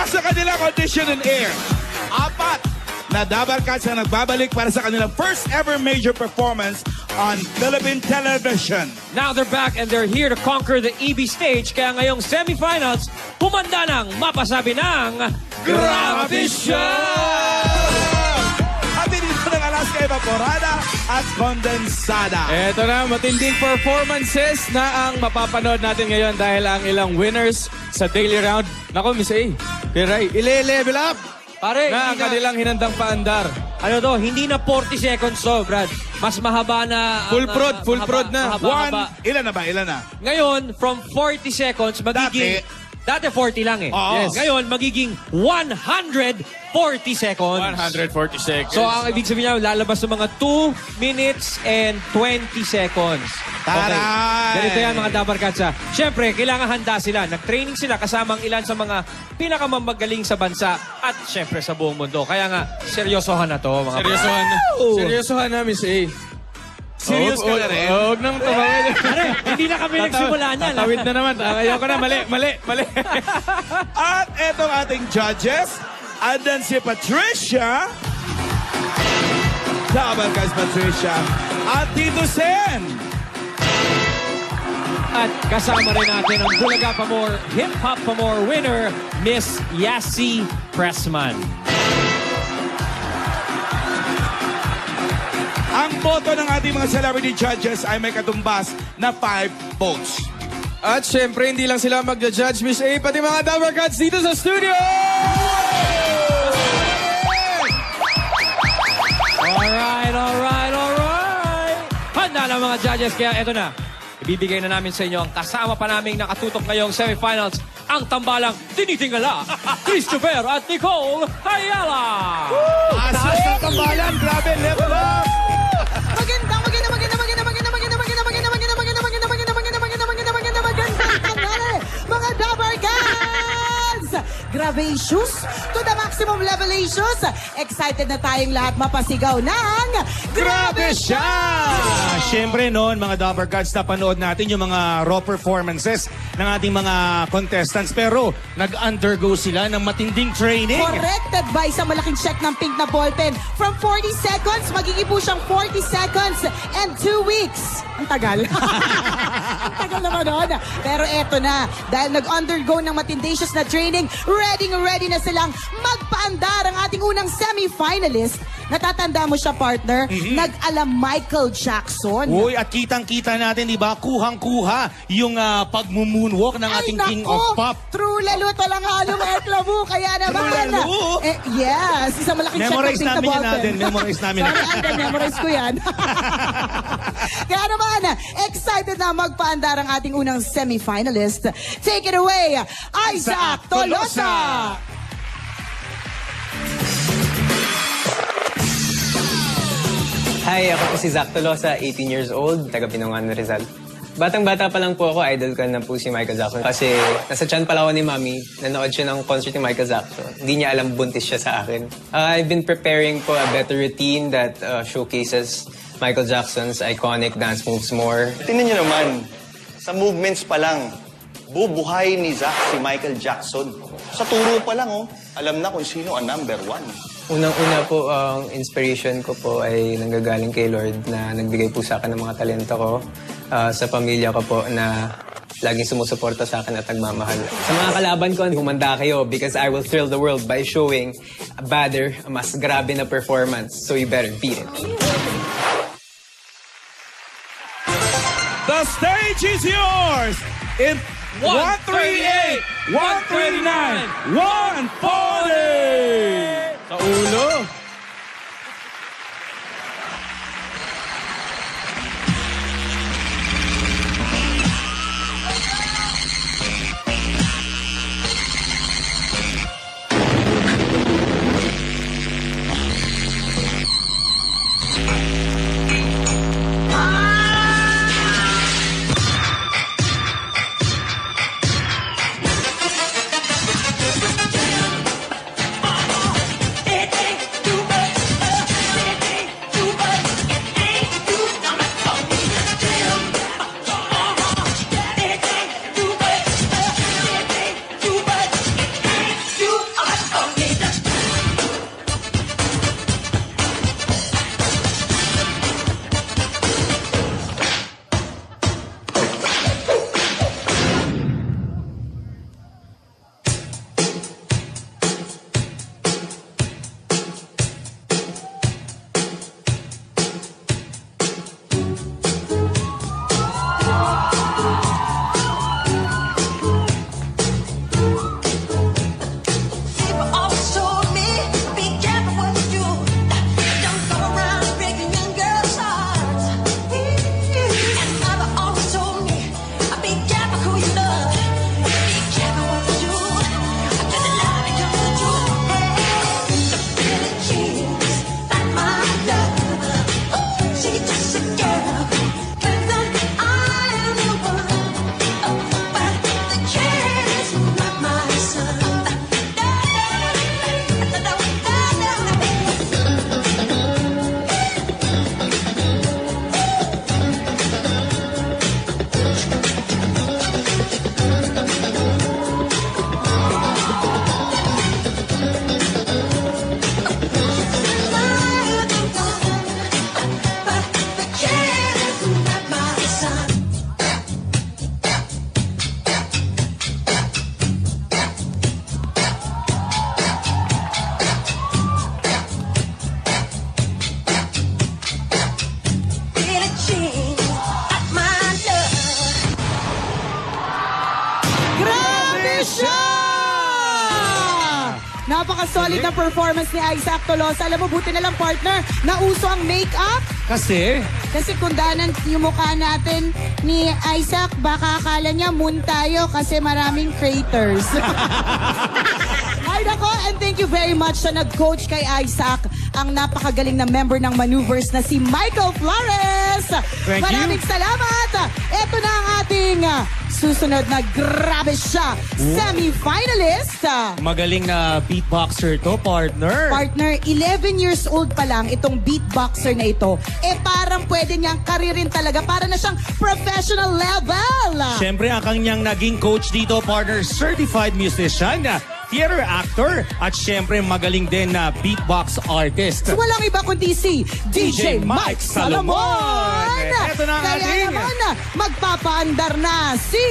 Mula sa kanilang audition and air, 4 na Dabarkats na nagbabalik para sa kanilang first ever major performance on Philippine television. Now they're back and they're here to conquer the EB stage. Kaya ngayong semifinals, humanda ng mapasabi ng Grabe Siya! At dito ng Alaska Evaporada at Condensada. Eto na, matinding performances na ang mapapanood natin ngayon dahil ang ilang winners sa daily round. Nako, Miss A, Piray, ile-level up! Pare, na ang kanilang hinandang paandar. Ano to, hindi na 40 seconds to, Brad. Mas mahaba na. Full prod na. Ilan na? Ngayon, from 40 seconds, magiging... Dati 40 lang eh. Yes. Ngayon, magiging 140 seconds. 140 seconds. So, ang ibig sabihin niya, lalabas ng mga 2 minutes and 20 seconds. Taray! Ganito yan, mga Dabarkats. Siyempre, kailangan handa sila. Nag-training sila kasama ang ilan sa mga pinakamamagaling sa bansa at siyempre sa buong mundo. Kaya nga, seryosohan na to, mga Seryosohan na, Miss A. Serious ka na rin? Huwag nang tumawid. Pare, hindi na kami nagsimula niyan. Tatawid na naman. Ayoko na. Mali. At etong ating judges, andan si Patricia. Dabarkats Patricia. At Tito Sen. At kasama rin natin ang Bulaga Pamor, Hip Hop Pamor winner, Miss Yassi Pressman. Ang boto ng ating mga celebrity judges ay may katumbas na 5 votes. At syempre, hindi lang sila magja-judge, Miss A, pati mga Dabarkats dito sa studio! Alright. Handa na mga judges, kaya eto na. Ibibigay na namin sa inyo ang kasama pa naming nakatutok ngayong semifinals, ang tambalang tinitingala, Christopher at Nicole Ayala! Asas ng tambalan, grabe, level up! Mga Dabarkats! Gravacious to the maximum levelations. Excited na tayong lahat mapasigaw ng Grabe Siya! Siyempre noon, mga Dabarkats, napanood natin yung mga raw performances ng ating mga contestants. Pero nag-undergo sila ng matinding training. Corrected by sa malaking check ng pink na ballpen. From 40 seconds, magiging po siyang 40 seconds and 2 weeks. Ang tagal. Ang tagal naman nun. Pero eto na, dahil nag-undergo ng matindacious na training, ready na silang magpaandar ang ating unang semi-finalist. Natatanda mo siya, partner? Nag-alam Michael Jackson. Uy, at kitang-kita natin, di ba? Kuhang-kuha yung pag-moonwalk ng ating King of Pop. True lalo, talang halong eklabu. Kaya naman. True lalo? Yes, isang malaking check Memorize ng pink na namin yan ballpen. natin. Memorize namin. Sorry, memorize ko yan. Kaya naman, excited na magpaandar ang ating unang semi-finalist. Take it away, Isaac Tolosa! Hi, ako po si Zach Tolosa, 18 years old, taga Binangonan, Rizal. Batang-bata pa lang po ako, idol ko na po si Michael Jackson. Kasi nasa tiyan pala ako ni Mami, nanood siya ng concert ni Michael Jackson. Hindi niya alam buntis siya sa akin. I've been preparing for a better routine that showcases Michael Jackson's iconic dance moves more. Tingnan niyo naman, sa movements pa lang, bubuhay ni Zach si Michael Jackson. Sa turo pa lang, alam na kung sino ang number 1. Unang-una po, ang inspiration ko po ay nanggagaling kay Lord na nagbigay po sa akin ng mga talento ko. Sa pamilya ko po na laging sumusuporta sa akin at nagmamahal. Sa mga kalaban ko, humanda kayo because I will thrill the world by showing a better, mas grabe na performance. So you better beat it. The stage is yours! In 138, 139, 140! Sa ulo. siya! Napaka-solid na performance ni Isaac Tolosa. Alam mo, buti na lang, partner, nauso ang makeup. Kasi Kundanan yung mukha natin ni Isaac, baka akala niya moon tayo kasi maraming craters. Ay nako, and thank you very much sa nag-coach kay Isaac, ang napakagaling na member ng maneuvers na si Michael Flores. Maraming salamat. Ito na ang ating susunod na grabe siya, semi-finalist. magaling na beatboxer to, partner. Partner, 11 years old pa lang itong beatboxer na ito. Parang pwede niyang karirin talaga. Para na siyang professional level. Siyempre, ang kanyang naging coach dito, partner, certified musician, theater actor, at siyempre magaling din na beatbox artist. So, walang iba kundi si DJ Mike Salomon. Ito na ang Kaya ating naman, magpapaandar na si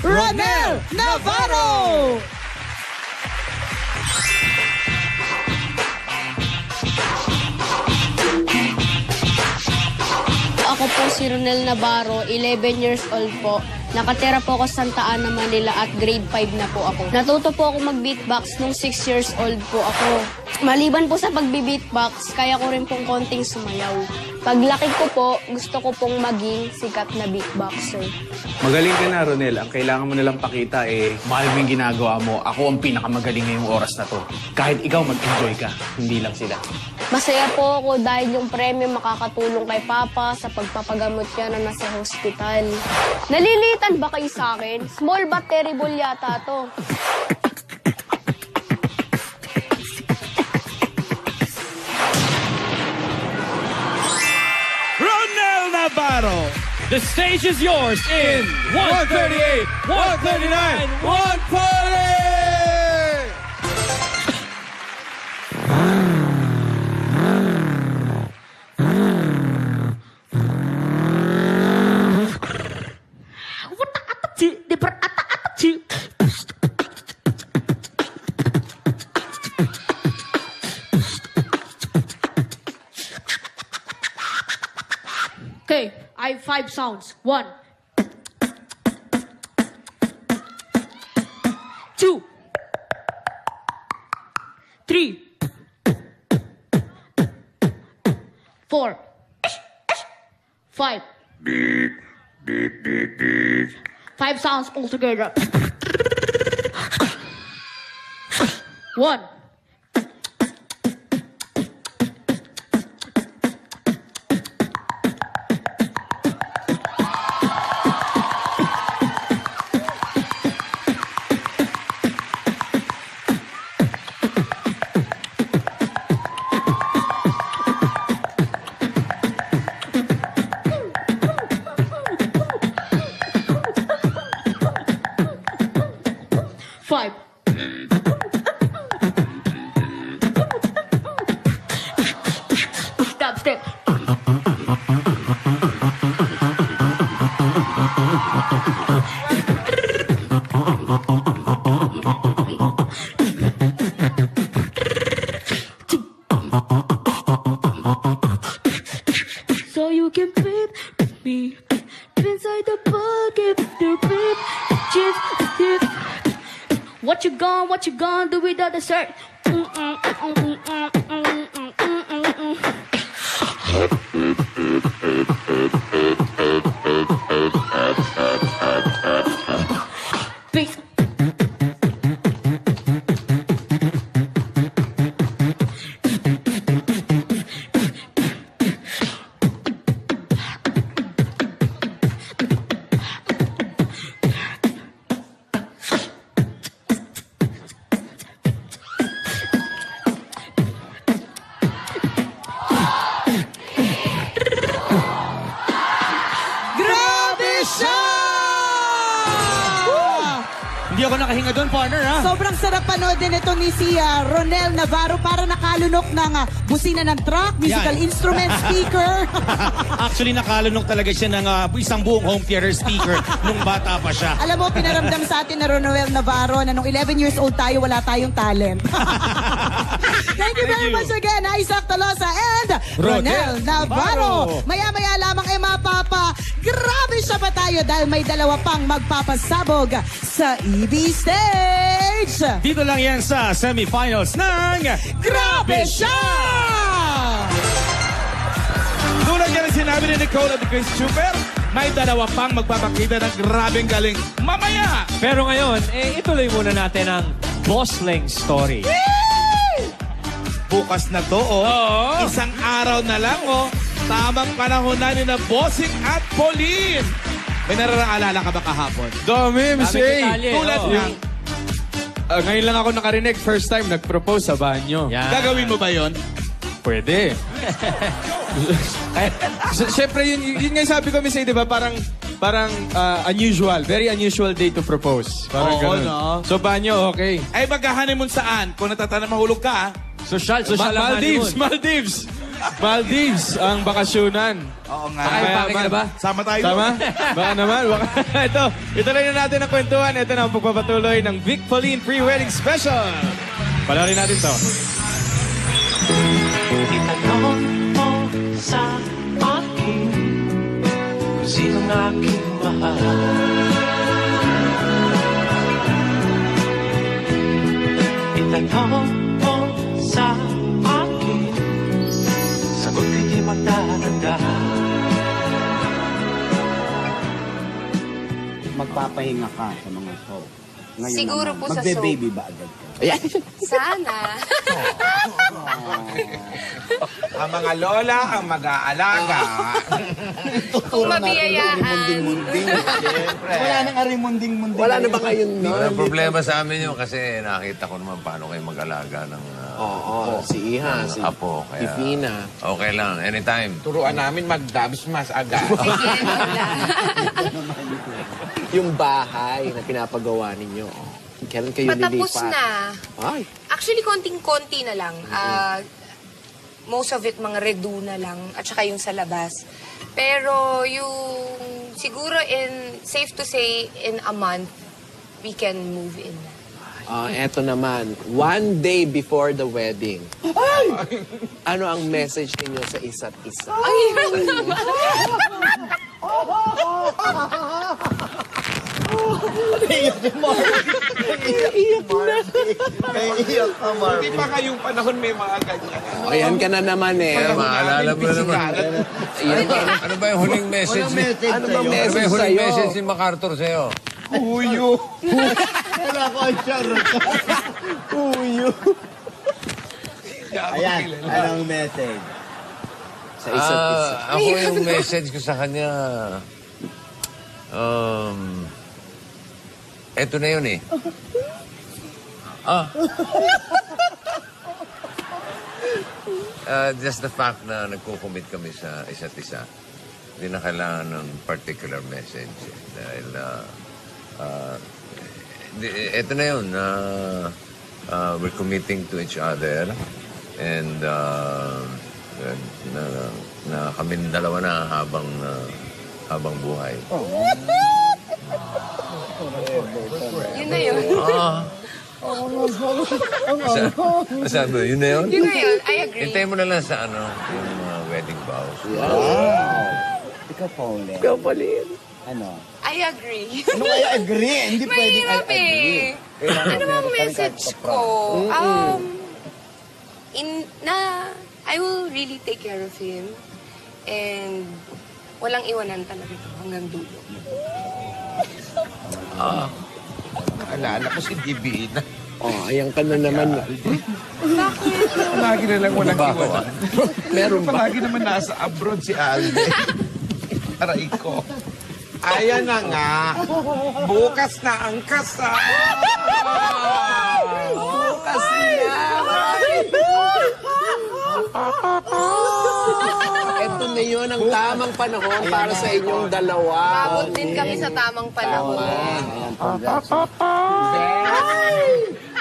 Ronel Navarro. Ako po si Ronel Navarro, 11 years old po. Nakatira po ako sa Santa Ana, Manila at grade 5 na po ako. Natuto po ako mag-beatbox nung 6 years old po ako. Maliban po sa pag-beatbox, kaya ko rin pong konting sumayaw. Paglaki ko po, gusto ko pong maging sikat na beatboxer. Magaling ka na, Ronel. Ang kailangan mo nalang pakita mahal mo yung ginagawa mo. Ako ang pinakamagaling ngayong oras na to. Kahit ikaw mag-enjoy ka, hindi lang sila. Masaya po ako dahil yung premyo makakatulong kay Papa sa pagpapagamot niya na nasa hospital. Nalilitan ba kayo sa akin? Small but terrible yata to. Ronel Navarro. The stage is yours in 138, 139, 140! Okay, I have 5 sounds. 1, 2, 3, 4, 5. 5 sounds all together. 1. Step. So you can beat me inside the bucket, the beat, What you gonna do without the shirt? Peace. Hindi ako nakahinga doon, partner, ha? Sobrang sarap panoodin ito ni si Ronel Navarro, para nakalunok ng busina ng truck, musical instrument, speaker. Actually, nakalunok talaga siya ng isang buong home theater speaker nung bata pa siya. Alam mo, pinaramdam sa atin na Ronel Navarro na nung 11 years old tayo, wala tayong talent. Thank you very much again, Isaac Tolosa and Ronel Navarro. Maya-maya lamang mapapa. Grabe siya pa tayo dahil may dalawa pang magpapasabog sa TV stage! Dito lang yan sa semifinals ng Grabe siya! Tulad yan ang sinabi ni Nicole at Chris Chuper, may dalawa pang magpapakita ng grabeng galing mamaya. Pero ngayon, ituloy muna natin ang Bossling story. Bukas na to, Oo. Isang araw na lang, Tamang panahon na ni na Bossing at Pauline. May naraalala ka ba kahapon? Dami, Miss Dami A. detalye, Tulad oo. ng, Ngayon lang ako nakarinig. First time nag-propose sa banyo. Yan. gagawin mo ba yon? Pwede. Siyempre, yun nga yung sabi ko, Miss A, di ba? Parang unusual. Very unusual day to propose. Parang Oo, ganun. no? So, banyo, okay. Ay, maghahanimon saan? Kung natatanong mahulog ka, Social ang Maldives, honeymoon. Maldives. Maldives ang bakasyonan. Oo nga. Ay, bakit ka na ba? Sama tayo. Tama? Baka naman. Ito lang na natin ang kwentuhan. Ito na ang pagpapatuloy ng Vic Pauline Pre-Wedding Special. Palarin natin to. Itanong mo sa akin kung sinong aking mahal. Itanong mo sa akin, sagot hindi magdadagdag. Magpapahinga ka sa mga show. Ngayon Siguro naman, po sa magbe-baby ba agad ka? Sana. Ang mga lola ang mag-aalaga. Kung mabiyayaan. Wala nang arimunding-munding. Wala na ba kayong Walang problema sa amin yun kasi nakita ko naman paano kayo mag-alaga ng si Iha, si apo. Kaya Tifina. okay lang, anytime. Turuan namin mag-dabs mas agad. Yung bahay na pinapagawa ninyo. Kailan kayo Patapos lilipat? na. Ay. Actually, konting-konti na lang. Most of it, mga redo na lang. At saka yung sa labas. Pero yung, siguro safe to say, in a month, we can move in. Eto naman, one day before the wedding. Ano ang message ninyo sa isa't isa? Ang hirap naman. Naiiyak si Marvin. Naiiyak ka, Marvin. Hindi pa kayong panahon may mga ganyan. Ayan ka na naman eh. Pero maalala mo na naman. Ano ba yung huling message? Ano ba Ano ba message yung huling sa'yo? message ni MacArthur sa'yo? Huyo. Wala ko ang charot. Huyo. Ayan, anong message? Sa isa't isa. Ako yung message ko sa kanya, eto na yun eh. Just the fact na nagko-commit kami sa isa't isa. Hindi na kailangan ng particular message. Dahil, eto na yun. We're committing to each other. And, na kami dalawa na habang buhay. Yun na yun. Sabi mo, yun na yun? Yun na yun. I agree. Hintayin mo na lang sa yung wedding vows. Wow. Ikaw, Pauline. Ikaw, Pauline. Ano? I agree. Ano I agree? Hindi pwedeng I Mahirap agree. Ano bang message ko? I will really take care of him. And walang iwanan talaga ito hanggang dulo. Alala ko si Divina. Ayan ka na naman. Bakit? Palagi na lang walang iwanan. Meron ba? Palagi naman nasa abroad si Alde. Aray ko. Ayan na nga. Bukas na ang kasal. Bukas na. Ito na yun ang tamang panahon para sa inyong dalawa. Pagod din kami sa tamang panahon. Ayan, congratulations.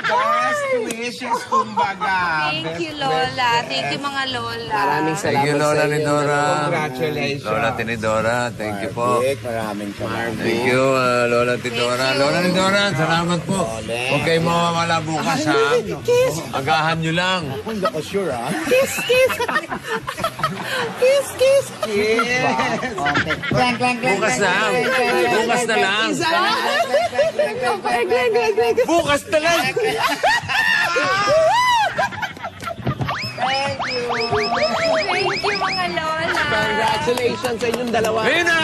Best wishes, kumbaga. Thank you, Lola. Thank you, mga Lola. Maraming Thank salamat you, Lola sa inyo. Tinidora. Congratulations. Lola Tinidora, thank you po. Maraming salamat. Thank you, Lola Tinidora. Lola Tinidora, salamat po. Huwag kayo mawawala bukas, ha? Agahan nyo lang. Hindi ako sure, ha? Kiss, kiss! Kiss, kiss! Okay. Clank, clank, clank. Bukas na. Bukas na lang. Bukas na lang. Thank you, mga Lola. Congratulations sa inyong dalawa. Ayun na!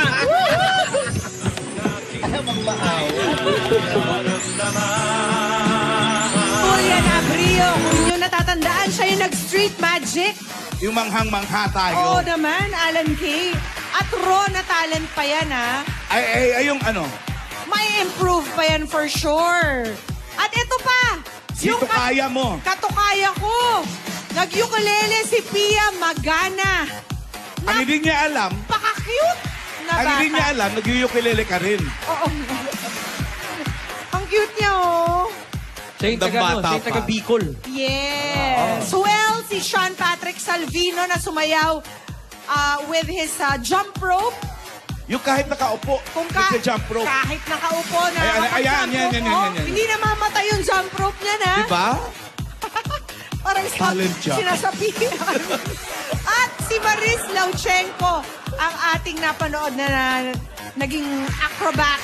Julian Abrio, kung inyo natatandaan, siya yung nag-street magic. Yung manghang-mangha Oo tayo. naman, Alan Kay. At raw na talent pa yan, ha? Ay, yung ano. May improve pa yan for sure. At ito pa. Sito kaya mo. Katukaya ko. Nag-ukulele si Pia Magana. Ang hindi niya alam, Paka-cute na ang bata. hindi niya alam, nag-ukulele ka rin. Oo. Ang cute niya, oh. Siya yung taga, Bata siya yung taga pa. Bicol. Yes. Well, si Sean Patrick Salvino na sumayaw with his jump rope. Yung kahit nakaupo, nagka-jump rope. Kahit nakaupo na Ayan, yan. Hindi na mamatay yung jump rope niya, na. Diba? Parang Talent siya. sinasabihan. At si Maris Lauchenko, ang ating napanood na naging acrobat.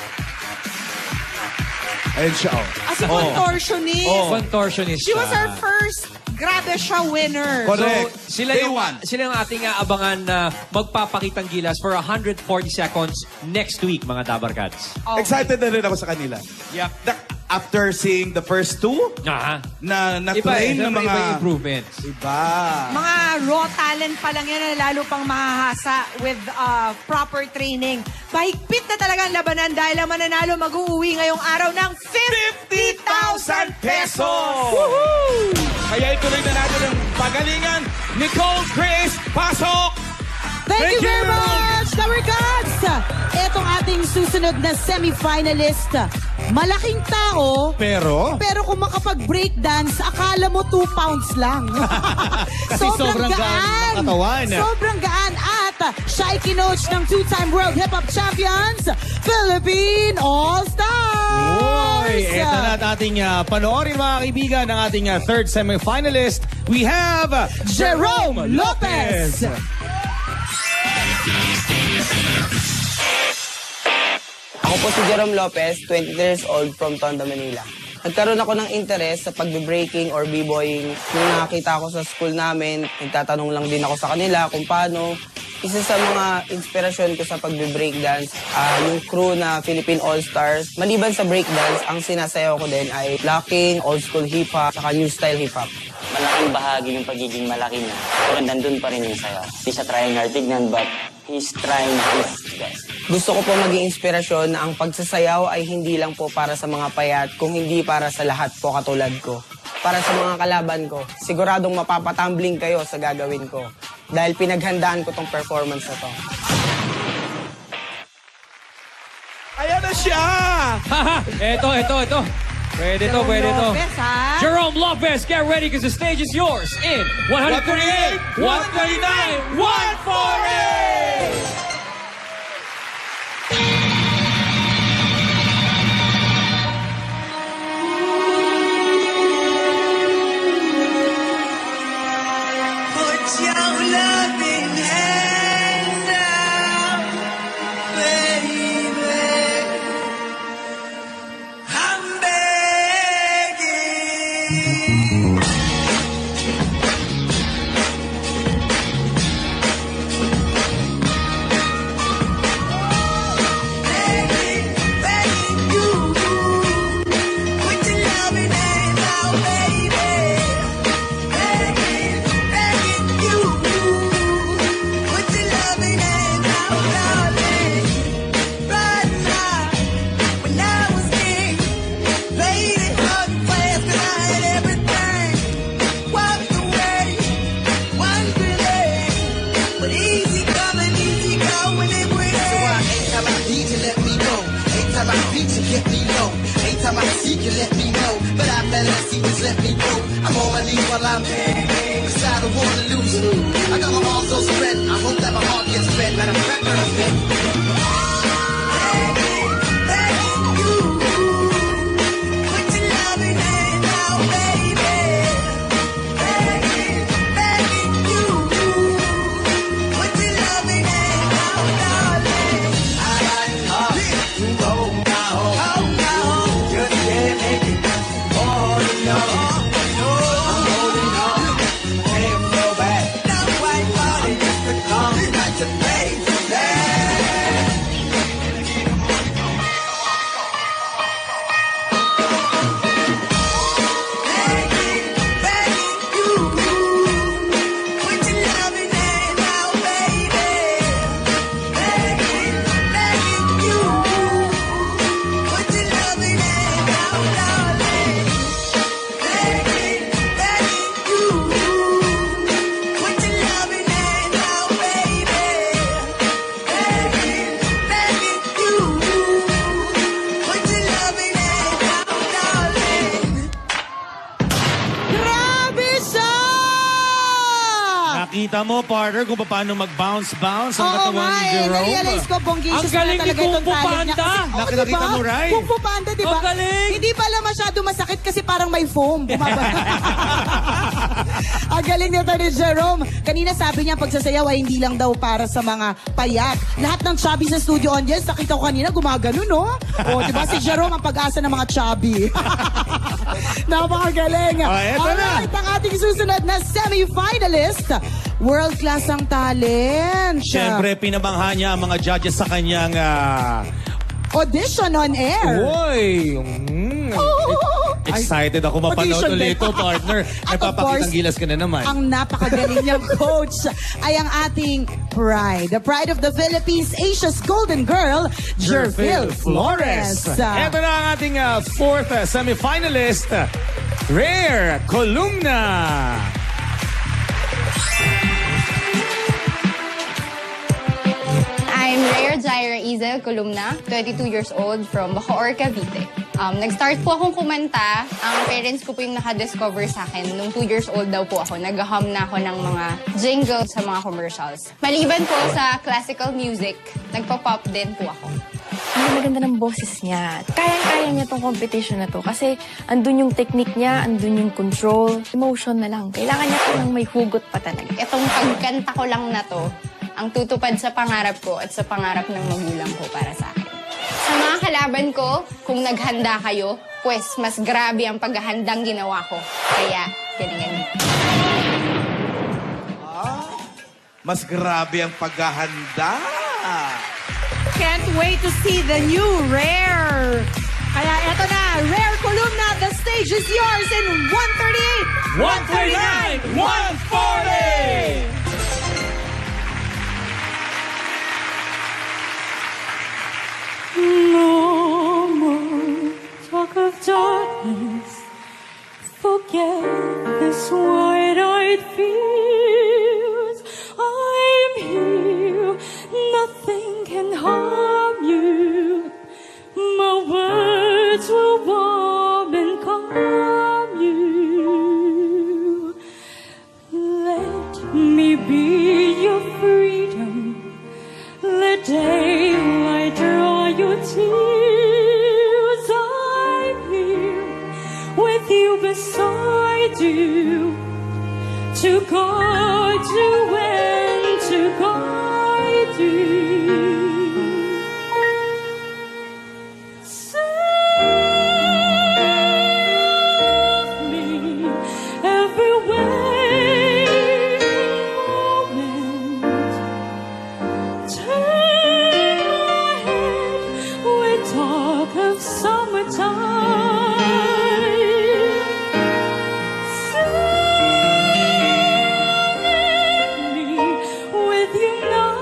Ayun siya, oh. As a contortionist. Contortionist She was siya. our first grabe siya winner. Correct. So, sila yung ating aabangan na magpapakitang gilas for 140 seconds next week, mga Dabarkads. Excited na rin ako sa kanila. Yep. After seeing the first two, na train ng mga improvements. Iba. Mga raw talent pa lang yan na lalo pang mahahasa with proper training. Mahigpit na talagang labanan dahil ang mananalo mag-uuwi ngayong araw ng 50,000 pesos! Woohoo! Kaya ituloy na natin ang pagalingan. Nicole, Chris, pasok! Thank you very much, Dabarkads! Etong ating susunod na semi-finalist. Malaking tao. Pero kung makapag-breakdance, akala mo 2 pounds lang. Kasi sobrang gaan ng katawan. Sobrang gaan. At siya ay kinoach ng 2-time World Hip Hop Champions, Philippine All-Stars! Uy, eto na at ating panoorin mga kaibigan ng ating third semi-finalist. We have Jerome Lopez! Ako po si Jerome Lopez, 23 years old from Tondo, Manila. Nagkaroon ako ng interest sa pagbe-breaking or b-boying. Nung nakakita ako sa school namin, nagtatanong lang din ako sa kanila kung paano. Isa sa mga inspirasyon ko sa pagbe-breakdance, yung crew na Philippine All-Stars. Maliban sa breakdance, ang sinasayaw ko din ay locking, old school hip-hop, saka new style hip-hop. Malaking bahagi ng pagiging malaki niya, pero nandun pa rin yung sayaw. Hindi siya trying hard tignan, but he's trying his best. Gusto ko po maging inspirasyon na ang pagsasayaw ay hindi lang po para sa mga payat, kung hindi para sa lahat po katulad ko. Para sa mga kalaban ko, siguradong mapapatumbling kayo sa gagawin ko. Dahil pinaghandaan ko tong performance na to. Ayan na siya! Ito. Pwede to. Lopez, ha? Jerome Lopez, get ready because the stage is yours in 138, 139, 140! Put your loving hand out, baby. I'm begging. Begging you. Put your loving hand out, baby. Begging you. Put your loving hand out, darling. Right now, when I was king, played it hard and fast, 'cause I had everything. Anytime I see you, let me know. But after that, see, just let me go. I'm on my knees while I'm cause I don't wanna lose you. I got my arms so spread. I hope that my heart gets fed. Matter of fact, I'm fed. Nakita mo, partner, kung paano mag-bounce-bounce ang katawan ni Jerome. Na-realize ko, Bonggisius Ang galing ni Kung Fu Panda. Nakita mo, Rai? Kung Fu Panda, di ba? Ang galing. Hindi pala masyado masakit kasi parang may foam. Ang galing nito ni Jerome. Kanina sabi niya, pagsasayaw ay hindi lang daw para sa mga payak. Lahat ng chubby sa studio audience, nakita ko kanina, gumagano, no? O, di ba si Jerome ang pag-asa ng mga chubby. Napakagaling. Eto na. Alright, ang ating susunod na semi-finalist. World class ang talent. Siyempre, pinabangha niya ang mga judges sa kanyang... audition on air. Uy! Excited ako mapanood Audition ulit din. ito, partner. At of course, Napapakitang gilas ka na naman. ang napakagaling niyang coach ay ang ating pride. The pride of the Philippines, Asia's golden girl, Jervil Flores. Ito na ang ating fourth semi-finalist, Rare Columna. I'm Rare Jaira Izel Columna, 22 years old from Bacoor, Cavite. Nag-start po akong kumanta. Ang parents ko po yung nakadiscover sa akin. Nung 2 years old daw po ako, nag-hum na ako ng mga jingles sa mga commercials. Maliban po sa classical music, nagpa-pop din po ako. Ang maganda ng boses niya. Kayang-kaya niya tong competition na to kasi andun yung technique niya, andun yung control, emotion na lang. Kailangan niya po ng may hugot pa talaga. Itong pagkanta ko lang na to, ang tutupad sa pangarap ko at sa pangarap ng magulang ko para sa akin. Sa mga kalaban ko, kung naghanda kayo, pues mas grabe ang paghahandang ginawa ko. Kaya, galingan. Mas grabe ang paghahanda. Can't wait to see the new Rare. Kaya eto na, Rare Columna, the stage is yours in 138, 139, 140! No more talk of darkness. Forget this wide-eyed fears. I'm here. Nothing can harm you. My words will warm and calm you. Let me be your freedom. Let daylight dry your tears. I'm here with you, beside you, to guide you and to guide you. Save me every waking moment. Turn my head with talk of summertime. Save me with you now.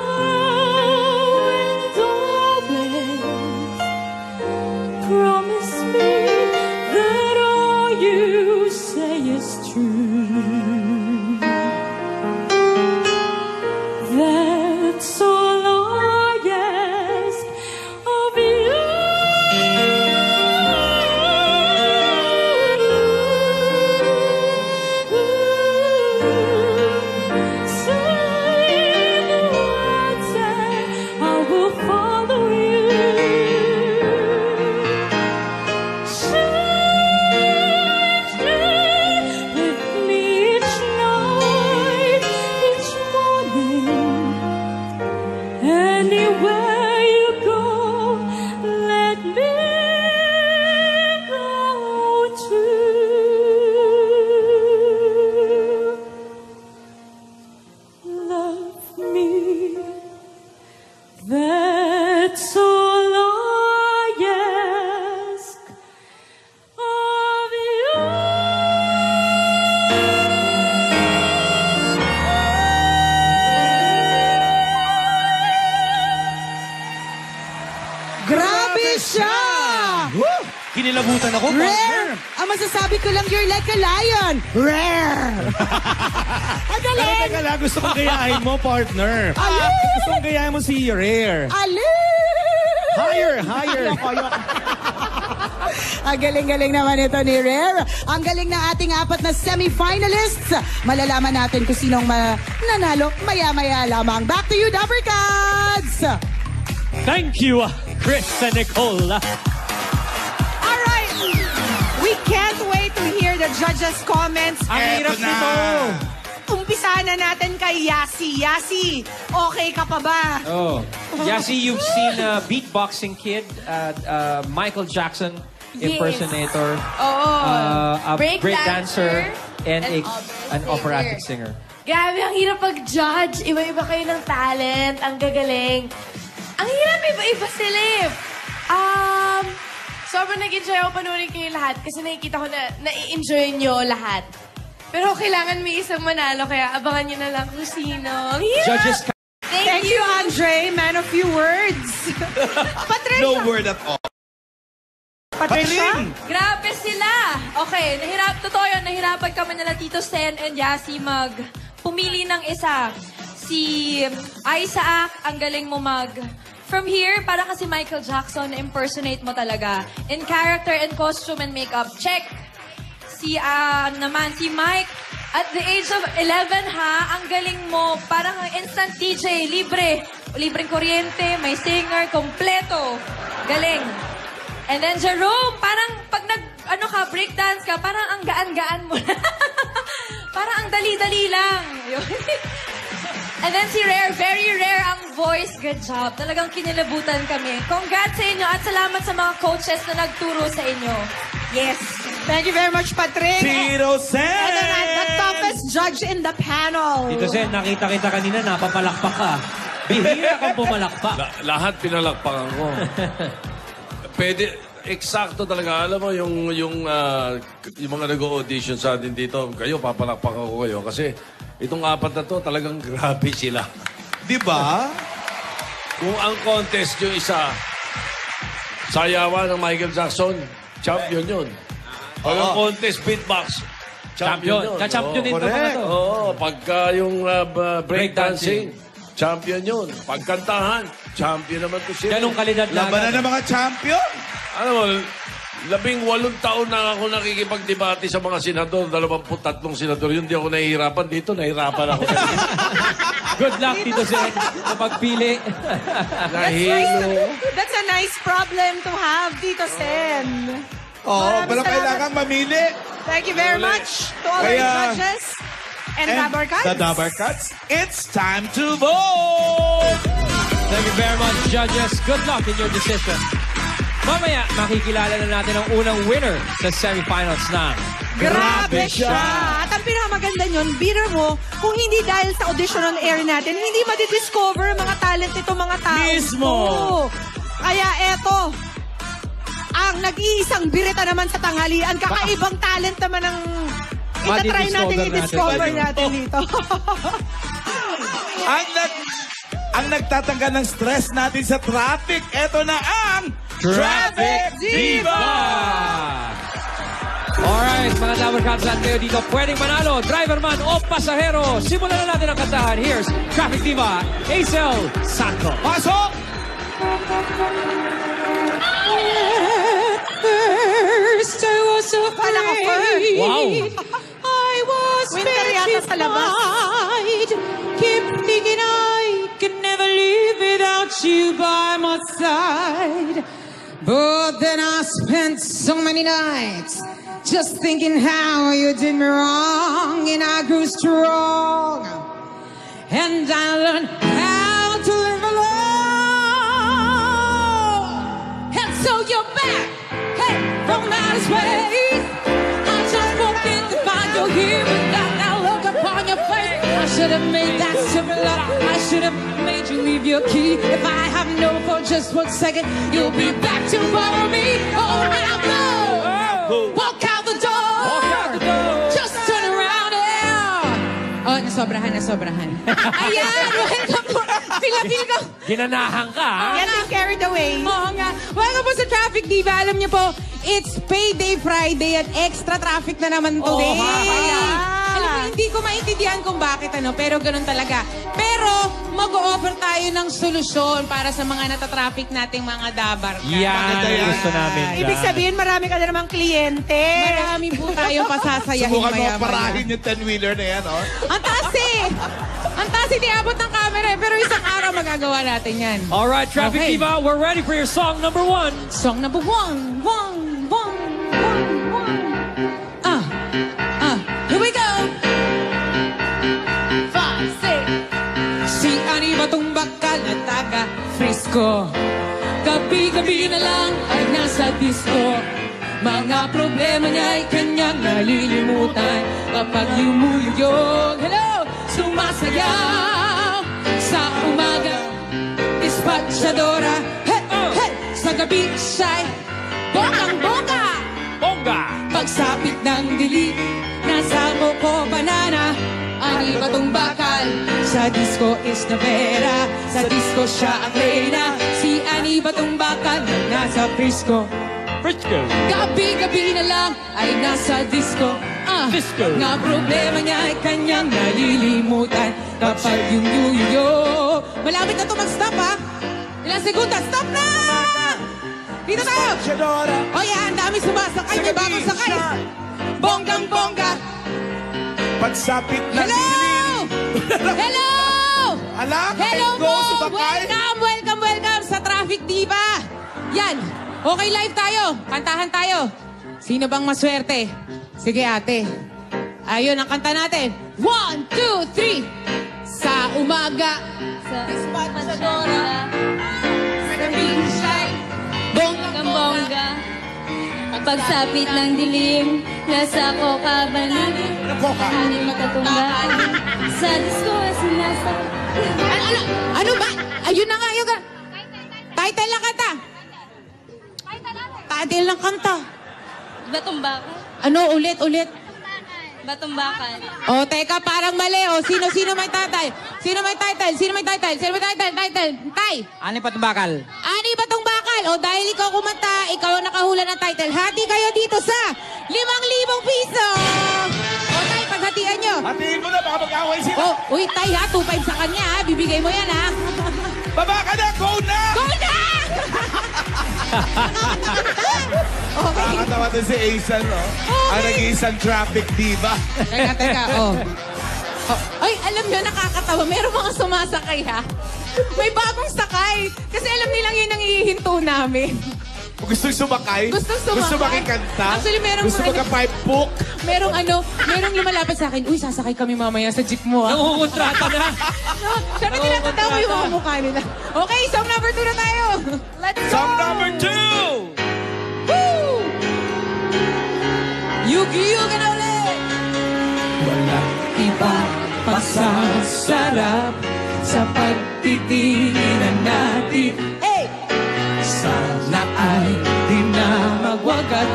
Kinilabutan ako, Rare! partner. Ang masasabi ko lang, you're like a lion. Rare! Ang galing! Teka lang, gusto kong gayahin mo, partner. Alin? Gusto kong gayahin mo si Rare. Alin! Higher. Ang galing-galing naman ito ni Rare. Ang galing ng ating 4 na semi-finalists. Malalaman natin kung sinong nanalo maya-maya lamang. Back to you, Dapper Cats! Thank you, Chris and Nicole. All right. We can't wait to hear the judges' comments. Ang hirap nito. Umpisahan na natin kay Yasi. Yasi, okay ka pa ba? Oh. Yasi, you've seen Beatboxing Kid, Michael Jackson impersonator, a break dancer, and an operatic singer. Grabe, ang hirap pag-judge. Iba-iba kayo ng talent. Ang gagaling. Ang hirap, iba-iba sila eh. Sobrang nag-enjoy ako panoorin kayo lahat kasi nakikita ko na nai-enjoy nyo lahat. Pero kailangan may isang manalo, kaya abangan nyo na lang kung sino. Ang hirap! Judges, Thank you, Andre. Man of few words. Patricia. No word at all. Patricia? Grabe sila! Okay, totoo yun, nahirapan kami nila Tito Sen and Yasi pumili ng isa. Si Isaac, ang galing mo From here, para kasi Michael Jackson, impersonate mo talaga. In character and costume and makeup, check. Si Mike, at the age of 11 ang galing mo. Parang instant DJ, libreng kuryente, may singer, kompleto. Galing. And then Jerome, parang pag breakdance ka, parang ang gaan-gaan mo. Parang ang dali-dali lang. And then si Rare, very rare ang voice. Good job. Talagang kinilabutan kami. Congrats sa inyo at salamat sa mga coaches na nagturo sa inyo. Yes. Thank you very much, Patrick. Tito Sen! Ito na, the toughest judge in the panel. Tito Sen, nakita kita kanina, napapalakpak ka. Bihira kang pumalakpak. Lahat pinalakpakan ko. Pwede, eksakto talaga. Alam mo, yung mga nag-audition sa atin dito, kayo, papalakpakan ko kayo. Kasi itong 4 na to, talagang grabe sila. Di ba? Kung ang contest yung isa, sayawan ng Michael Jackson, champion yun. Pag ang contest beatbox, champion yun. Ka-champion ito mga to. Oo, pagka yung breakdancing, champion yun. Pagkantahan, champion naman to siya. Ganong kalidad lang. Labanan ng mga champion. Ano mo, 18 taon na ako nakikipagdebate sa mga senador, 23 senador. Yun, di ako nahihirapan dito. Nahihirapan ako. Good luck, Tito Sen, sa pagpili. That's a nice problem to have, Tito Sen. Pero kailangan mamili. Thank you very much to all our judges. And Dabber Cats. The Dabber Cats, it's time to vote! Thank you very much, judges. Good luck in your decision. Mamaya, makikilala na natin ang unang winner sa semifinals na Grabe siya! At ang pinakamaganda nyon, biro mo, kung hindi dahil sa audition on air natin, hindi madidiscover mga talent ito mga tao. Mismo! Kaya eto, ang nag-iisang birita naman sa tanghalian, kakaibang talent naman ang itatry natin i-discover natin dito. Ang nagtatanggal ng stress natin sa traffic, eto na ang Traffic Diva! Alright, mga Dabber Cats lahat kayo dito, pwedeng manalo, driver man o pasahero. Simulan na natin ang kantahan. Here's Traffic Diva, Acel Santo. Pasok! First, I was afraid. Wow. I was petrified. Kept thinking I could never live without you by my side. But then I spent so many nights just thinking how you did me wrong, and I grew strong, and I learned how to live alone. And so you're back, hey, from outer space. I just walked in to find you here without that look upon your face. I should have made that simple love. I should have made you leave your key. If I have known for just 1 second, you'll be back to borrow me. Oh, I'll go. Walk out the door. Just turn around and... Oh, nasobrahan. Ayan, welcome po. Feel ko. Ginanahan ka, ha? Getting carried away. Oo nga. Welcome po sa Traffic Diva. Alam niyo po, it's Payday Friday at extra traffic na naman today. Alam mo, hindi ko maintindihan kung bakit pero ganun talaga. Pero mag-o-offer tayo ng solusyon para sa mga natatraffic nating mga dabar. Yan, gusto namin. Ibig sabihin, marami ka na namang kliyente. Marami po tayong pasasayahin Subukan mo maya-maya. parahin yung 10-wheeler na yan, oh. Ang taas eh! Ang taas hindi abot ng camera eh. Pero isang araw magagawa natin yan. Alright, Traffic Diva, we're ready for your song number 1. Song number 1. Here we go! 5, 6. Si Ani Batong Bakal na taga Frisco. Gabi-gabi na lang ay nasa disco. Mga problema niya ay kanyang nalilimutan. Kapag lumuyuyog, hello, sumasayaw. Sa umaga, dispatchadora. Hey, hey, sa gabi siya'y bonggang-bongga. Bongga! Pagsapit ng dilim, nasa moko banana. Ani Batong Bakal, sa disco is na pera. Sa disco siya ang reyna. Si Ani Batong Bakal na nasa Frisco. Gabi-gabi na lang ay nasa disco. Disco. Nga problema niya ay kanyang nalilimutan. Kapag yung yuyo. Malapit na ito mag-stop ha. Ilang segunda, stop na! Dito tayo! O yan, ang dami sumasakay. May bagong sakay. Bonggang-bongga. Pagsapit na Hello! Hello! Alam, Hello go, po! sumakay. Welcome sa Traffic Diva. Yan. Okay, live tayo. Kantahan tayo. Sino bang maswerte? Sige, ate. Ayun, ang kanta natin. 1, 2, 3. Sa umaga. Sa dispatchadora. Sa binsay. Bonggang-bongga. Pagsapit ng dilim, nasa koka banana. Ani matatunggaan. Sa disco, sinasa. Ano ba? Ayun na nga, yun ka. Title ng kanta. Title ng kanta. Batong Bakal. Ano, ulit. Batong Bakal. O, teka, parang mali. O, sino may title? Sino may title? Tay. Ani Batong Bakal. Ani Batong Bakal. O, dahil ikaw kumanta, ikaw ang nakahula ng title. Hati kayo dito sa 5,000 piso. O, Tay, paghatian nyo. Hatiin mo na, baka mag-away sila. O, uy, Tay, ha, 2,500 sa kanya, ha. Bibigay mo yan, ha. Baba ka na, go na! Go na! Okay. Nakakatawa din si Aisan, no? Ang nag-iisang traffic diva. Teka, oh. Ay, alam nyo, nakakatawa. Meron mga sumasakay, ha? May bagong sakay. Kasi alam nilang yun ang ihihinto namin. Gusto sumakay? Gusto makikanta? Actually, merong... Gusto magka-pipe book? Merong lumalapit sa akin, uy, sasakay kami mamaya sa jeep mo, ha? Nangungontrata na. Sabi nila, tanda ko yung mga mukha nila. Okay, song number 2 na tayo. Let's go! Song number 2! Woo! Yu-Gi-Oh ka na ulit! Wala iba pasasarap sa pagtitinginan natin. Hey! Sana ay di na magwagat.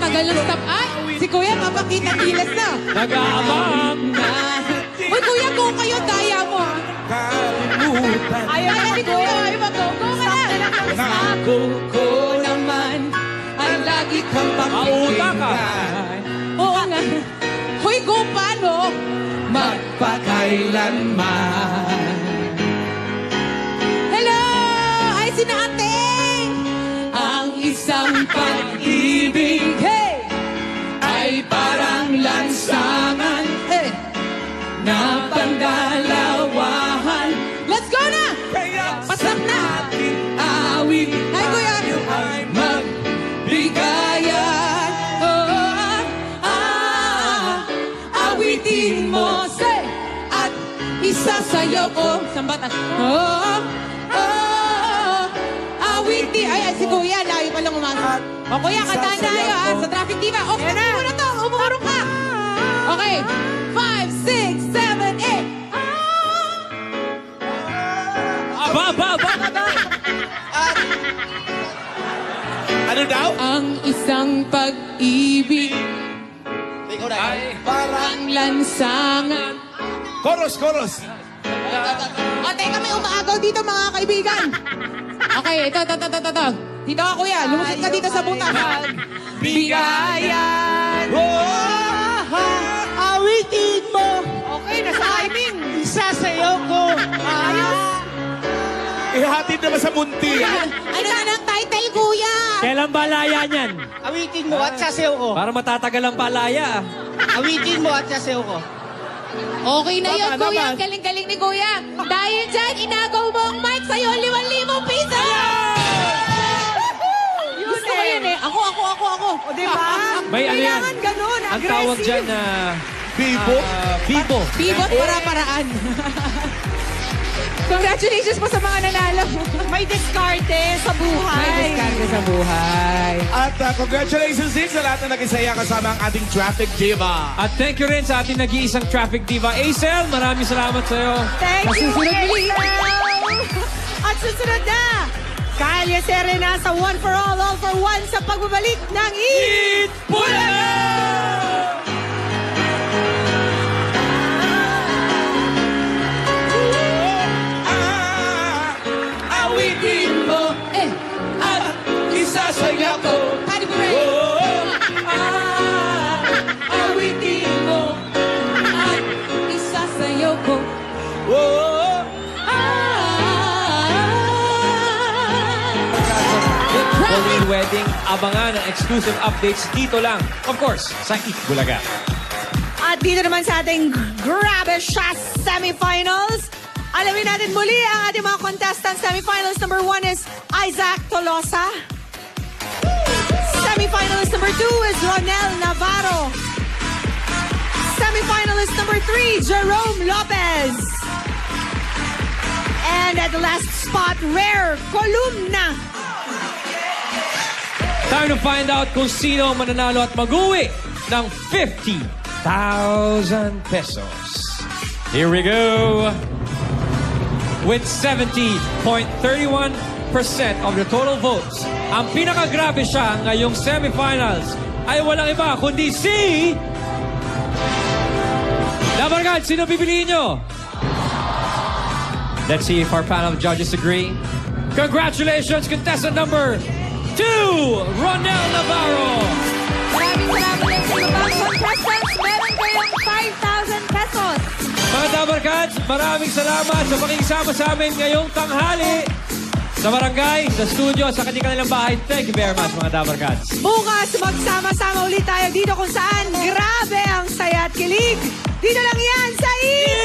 Tagal ng stop. Ay, si Kuya papakita kilas na. Nag-aabang na. Uy, Kuya, go kayo. Daya mo. Kalimutan. Ayaw na ni Kuya. Ay, mag-go ka na. Ako ko naman ay lagi kang pakikinggan. Oo nga. Uy, go paano? Magpakailanman. Hello! Ay, sinate! Ang isang pag-ibig, hey! Ay parang lansangan, hey! Na pandalawahan. Let's go na! Pasap na! Awit, ay Kuya! Magbigayan. Awitin mo, say! At isasayaw ko. Sambatan. Awitin. Ay, si Kuya, layo pa lang umasok. O Kuya, kantahan tayo ha, sa Traffic Diva. O, kantahan mo na to, umurong ka. Okay, 5, 6, 7, 8. Ba. Ano daw? Ang isang pag-ibig ay parang lansangan. Chorus. O, teka, may umaagaw dito mga kaibigan. Okay, ito. Dito ka, kuya. Lumusot ka dito sa butas. Bigayan. Awitin mo. Okay, nasa timing. Isasayaw ko. Ayos. Ihatid naman sa munti. Ano na ang title, kuya? Kailan ba laya niyan? Awitin mo at sasayaw ko. Para matatagal ang palaya. Awitin mo at sasayaw ko. Okay na yun, Tama kuya. naman. Ang galing-galing ni kuya. Dahil dyan, inagaw mo ang mic sa'yo. 5,000 piso! Gusto ko yun eh. Ako. O, diba? May ano yan? Kailangan ganun, Ang tawag aggressive. dyan na... Bibo? Bibo. Bibot para-paraan. Congratulations po sa mga nanalo. May diskarte sa buhay. May diskarte sa buhay. At congratulations din sa lahat na nag-isaya kasama ang ating Traffic Diva. At thank you rin sa ating nag-iisang traffic diva, Acel. Maraming salamat sa'yo. Thank you, Masusunod muli. Hazel. At susunod na, Kalye Serena sa One for All for One sa pagbabalik ng Eat Bulaga! Awitin mo. At isasayaw ko. Padi po rin. Awitin mo. At isasayaw ko. Korean Wedding, abangan ang exclusive updates dito lang. Of course, sa Eat Bulaga. At dito naman sa ating Grabe Siya semifinals, alamin natin muli ang ating mga contestants. Semifinals number 1 is Isaac Tolosa. Semifinalist number 2 is Ronel Navarro. Semifinalist number 3, Jerome Lopez. And at the last spot, Rare Columna. Time to find out kung sino ang mananalo at mag-uwi ng 50,000 pesos. Here we go. With 70.31% of the total votes, ang pinakagrabe siya ngayong semifinals ay walang iba kundi si... Labargad, sino pipiliin nyo? Let's see if our panel of judges agree. Congratulations, contestant number 2, Ronel Navarro. Maraming salamat din sa ibang contestants. Meron kayong 5,000 pesos. Mga Dabarkads, maraming salamat sa pakikisama sa amin ngayong tanghali. Sa barangay, sa studio, sa kanilang bahay. Thank you very much, mga Dabarkads. Bukas, magsama-sama ulit tayo dito kung saan grabe ang saya at kilig. Dito lang yan sa Eat